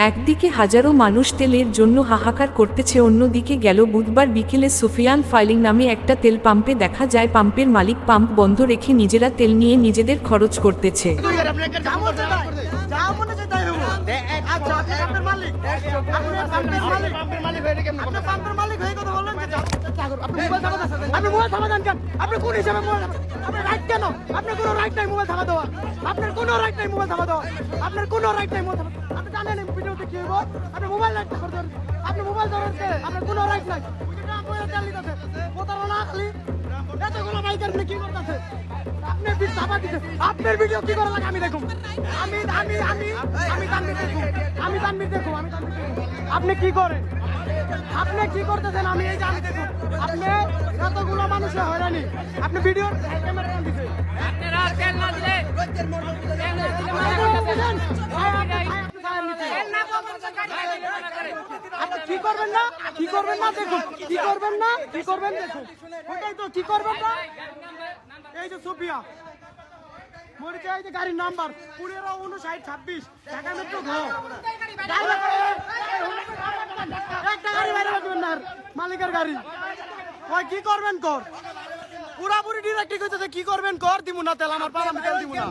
একদিকে হাজারো মানুষ তেলের জন্য হাহাকার করতেছে, অন্যদিকে গেল বুধবার বিকেলে সুফিয়ান ফাইলিং নামে একটা তেল পাম্পে দেখা যায় পাম্পের মালিক পাম্প বন্ধ রেখে নিজেরা তেল নিয়ে নিজেদের খরচ করতেছে। আপনার ভিডিও কি করা লাগে আমি দেখুন, আমি তানভীর দেখুন, আপনি কি করেন, আপনি কি করতেছেন, আমি এই যে আমি দেখুন, আপনি এতগুলো মানুষের হয়রানি, আপনি ভিডিও ক্যামেরা দিতে আপনি কি করবেন না, কি করবেন না দেখুন, কি করবেন না, কি করবেন দেখুন, ওইটাই তো কি করবেন না। এই যে সুফিয়া মরিচা, এই যে গাড়ির নাম্বার 155926 ঢাকা মেট্রো ঘ, একটা গাড়ি বাইরে রাখবেন না, মালিকের গাড়ি। ওই কি করবেন কর, পুরাপুরি ডিরেক্টলি কইতেছে কি করবেন কর, দিমু না তেল, আমার পাড়া আমি তেল দিমু না।